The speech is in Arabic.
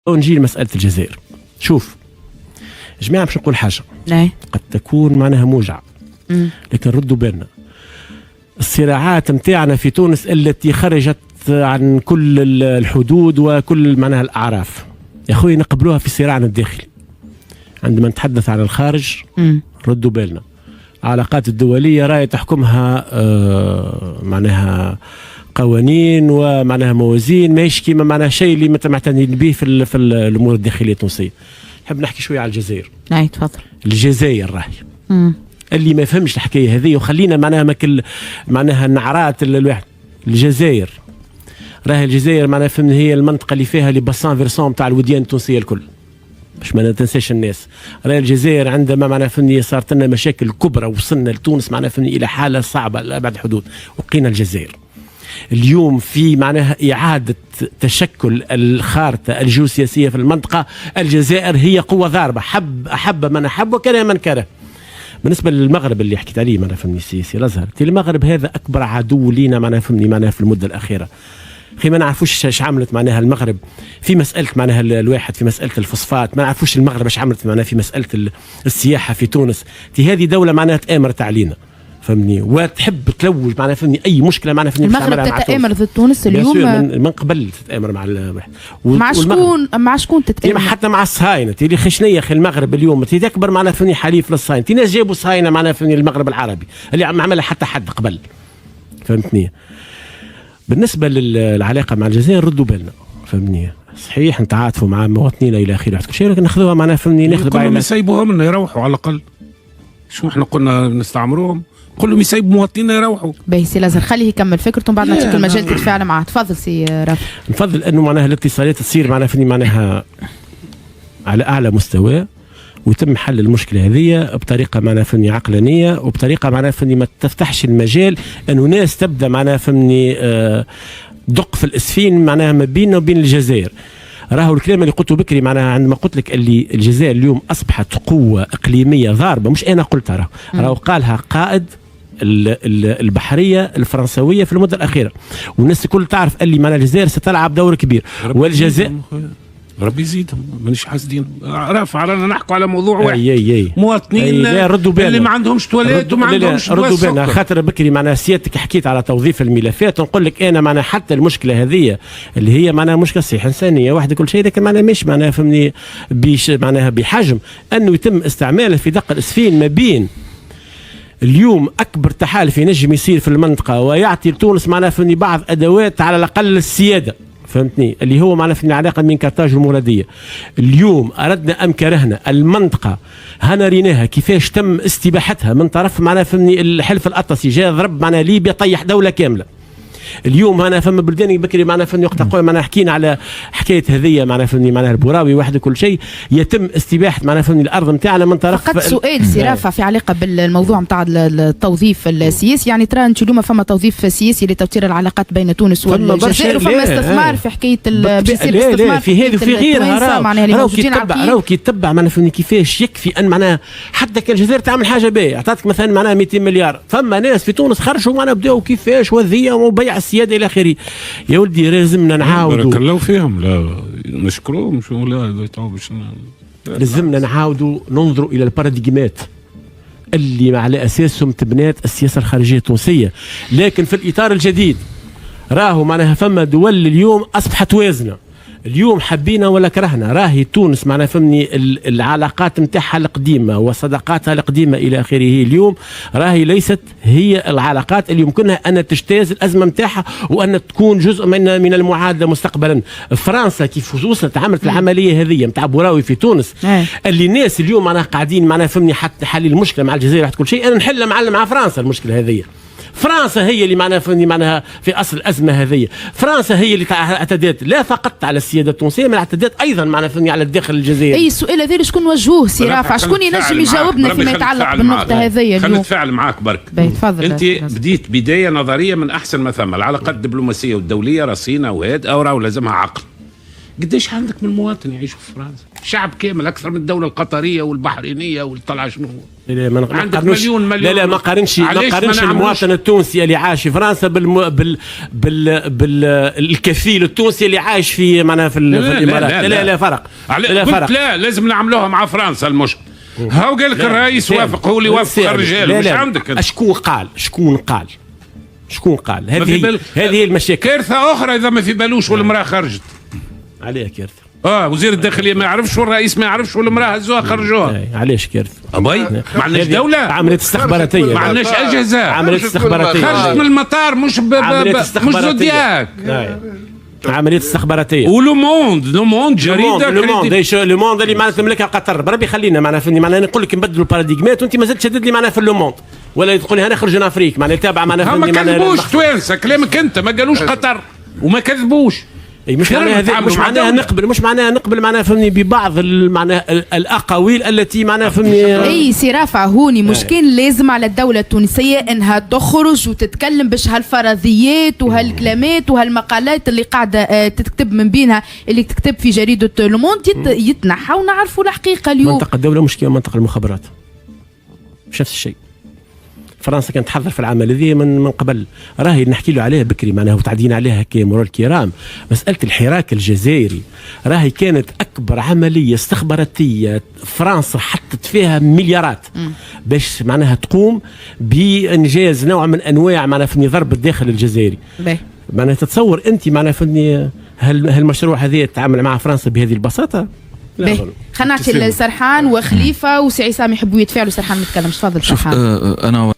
ونجي لمسألة الجزائر. شوف جماعة باش نقول حاجة قد تكون معناها موجعة، لكن ردوا بالنا. الصراعات متاعنا في تونس التي خرجت عن كل الحدود وكل معناها الأعراف يا أخوي نقبلوها في صراعنا الداخلي. عندما نتحدث عن الخارج ردوا بالنا، العلاقات الدولية راية تحكمها معناها قوانين ومعناها موازين، ماهيش كيما معناها شيء اللي معتنين به في الامور الداخليه التونسيه. نحب نحكي شويه على الجزائر. نعم تفضل. الجزائر راهي اللي ما يفهمش الحكايه هذه وخلينا معناها معناها النعرات الواحد. الجزائر راهي الجزائر معناها هي المنطقه اللي فيها لي باسان فيرسون نتاع الوديان التونسيه الكل، باش ما تنساش الناس. راهي الجزائر عندما معناها صارت لنا مشاكل كبرى وصلنا لتونس معناها الى حاله صعبه لابعد الحدود وبقينا الجزائر. اليوم في معناها إعادة تشكل الخارطة الجيوسياسية في المنطقة. الجزائر هي قوة ضاربة، أحب من أحب وكره من كره. بالنسبة للمغرب اللي حكيت عليه معناها السياسي الأزهر، المغرب هذا أكبر عدو لينا معناها في المدة الأخيرة. خي ما نعرفوش ايش عملت معناها المغرب في مسألة معناها الواحد في مسألة الفوسفات، ما نعرفوش المغرب ايش عملت معناها في مسألة السياحة في تونس. هذه دولة معناها تآمرت علينا فهمني وتحب تلوج معنا فهمني اي مشكله معنا فهمني. المغرب تتآمر ضد تونس اليوم من قبل تتآمر مع الواحد مع شكون تتآمر؟ حتى مع الصهاينه. اللي خشنيه خي المغرب اليوم تكبر معنا فهمني حليف للصهاينه. ناس جابوا صهاينه معنا فهمني المغرب العربي اللي ما عملها حتى حد قبل فهمتني. بالنسبه للعلاقه مع الجزائر ردوا بالنا فهمني. صحيح نتعاطفوا مع مواطنينا الى اخره كل شيء، لكن ناخذوها معنا فهمني ناخذ كلهم يسيبوهم انه يروحوا على الاقل. شو احنا قلنا نستعمروهم؟ كلهم يسيبوا مواطنينا يروحوا. باهي سي لازر خليه يكمل فكرته بعد نعطيك المجال تتفاعل معاه. تفضل سي رافع. نفضل انه معناها الاتصالات تصير معناها فيني معناها على اعلى مستوى ويتم حل المشكله هذه بطريقه معناها فيني عقلانيه وبطريقه معناها فيني ما تفتحش المجال انه ناس تبدا معناها فيني دق في الاسفين معناها ما بيننا وبين الجزائر. راهو الكلام اللي قلته بكري معناها عندما قلت لك اللي الجزائر اليوم اصبحت قوه اقليميه ضاربه، مش انا قلتها، راهو قالها قائد البحريه الفرنسويه في المده الاخيره، والناس الكل تعرف اللي معناها الجزائر ستلعب دور كبير. والجزائر ربي يزيدهم مانيش حاسدين. رافع رانا نحكوا على موضوع واحد. مواطنين اللي ما عندهمش تواليت وما عندهمش ردوا بالنا. خاطر بكري معناها سيادتك حكيت على توظيف الملفات، نقول لك انا معناها حتى المشكله هذه اللي هي معناها مشكله صحيح انسانيه واحده كل شيء، لكن معناها مش معناها فهمني معناها بحجم انه يتم استعماله في دق الاسفين ما بين اليوم اكبر تحالف ينجم يصير في المنطقه ويعطي لتونس معناها فهمني بعض ادوات على الاقل السياده فهمتني، اللي هو معنا في العلاقه بين كرتاج والمولوديه. اليوم اردنا ام كرهنا المنطقه هنا ريناها كيفاش تم استباحتها من طرف معنا فهمني الحلف الاطلسي، جاء ضرب معنا ليبيا طيح دوله كامله. اليوم انا فما بلدان بكري معنا فهمني وقت قوي معنا حكينا على حكايه هذه معنا فهمني معنا البوراوي واحد كل شيء يتم استباحه معنا فهمني الارض نتاعنا من طرف. فقط سؤال سي رافع في علاقه بالموضوع نتاع التوظيف السياسي، يعني ترى انتم اليوم فما توظيف سياسي لتوتير العلاقات بين تونس والجزائر وفما استثمار في حكايه الاستثمار في هذه وفي غيرها. راهو كي تتبع معنا فهمني كيفاش يكفي ان معناها حتى كان الجزائر تعمل حاجه باهيه اعطتك مثلا معناها 200 مليار، فما ناس في تونس خرجوا معنا بداوا كيفاش وذيه وبيع السياده الى اخره. يا ولدي لازمنا نعاودوا بارك الله فيهم، لا نشكروهم شو لا لازمنا نعاودوا ننظروا الى الباراديجمات اللي على اساسهم تبنات السياسه الخارجيه التونسيه، لكن في الاطار الجديد راهو معناها فما دول اليوم اصبحت وازنه. اليوم حبينا ولا كرهنا راهي تونس معناها فهمني العلاقات نتاعها القديمه وصداقاتها القديمه الى اخره اليوم راهي ليست هي العلاقات اللي يمكنها ان تجتاز الازمه نتاعها وان تكون جزء من المعادله مستقبلا. فرنسا كيف وصلت عملت العمليه هذه نتاع بوراوي في تونس اللي الناس اليوم معناها قاعدين معناها فهمني حتى حل المشكله مع الجزائر كل شيء انا نحل مع فرنسا المشكله هذه. فرنسا هي اللي معناها في اصل الازمه هذه. فرنسا هي اللي اعتدت لا فقط على السياده التونسيه بل اعتدت ايضا معناها على الداخل الجزائري. اي السؤال هذا شكون وجهوه سي رافع؟ شكون ينجم يجاوبنا فيما يتعلق بالنقطه هذه اليوم؟ خلينا نتفاعل معاك برك. تفضل. انت بديت بدايه نظريه من احسن ما ثم. العلاقات الدبلوماسيه والدوليه رصينه وهادئه ولازمها عقل. قديش عندك من مواطن يعيشوا في فرنسا؟ شعب كامل اكثر من الدوله القطريه والبحرينيه والطلع شنو هو. لا ما عندك نقارنوش. مليون لا ما قارنش المواطن التونسي اللي عايش في فرنسا بالكفيل التونسي اللي عايش في معناها في الامارات. لا فرق. لا فرق. لا لازم نعملوها مع فرنسا المشكل. هاو قال لك الرئيس وافق، هو اللي وافق الرجال مش عندك. شكون قال هذه هي المشاكل. كارثه اخرى اذا ما في بالوش والمراه خرجت. عليها كارثه. وزير الداخليه ما يعرفش والرئيس ما يعرفش والمراه هزوها خرجوها. علاش كارثه؟ ما عندناش دوله. عمليه استخباراتيه. ما عندناش اجهزه. عمليه استخباراتيه. خرجت من المطار مش زودياك. عمليه استخباراتيه. ولو موند جريده لو موند اللي معناتها تملكها قطر. بربي خلينا معناها فهمني معناها نقول لك نبدلوا الباراديغمات وانت مازلت تشدد لي معناها في لو موند ولا تقول لي انا خرج من افريقيا معناها تابع معناها فهمني. ما كذبوش توانسه كلامك انت، ما قالوش قطر وما كذبوش. مش معناها نقبل معناها فهمني ببعض معناها الاقاويل التي معناها فهمني. اي سي رافع هوني مش كان لازم على الدوله التونسيه انها تخرج وتتكلم باش هالفرضيات وهالكلامات وهالمقالات اللي قاعده تكتب من بينها اللي تكتب في جريده لو موند يتنحى ونعرفوا الحقيقه اليوم. منطقه الدوله مش كيما منطقه المخابرات، مش نفس الشيء. فرنسا كانت تحضر في العمل هذه من قبل، راهي نحكي له عليها بكري معناها وتعدينا عليها هكا مرور الكرام. مساله الحراك الجزائري راهي كانت اكبر عمليه استخباراتيه فرنسا حطت فيها مليارات باش معناها تقوم بانجاز نوع من انواع معناها في ضرب الداخل الجزائري. معناها تتصور انت معناها في هالمشروع هذا يتعامل مع فرنسا بهذه البساطه؟ خلينا نعطي سرحان وخليفه وسي عصام يحبوا يتفاعلوا. سرحان نتكلم. تفضل سرحان. انا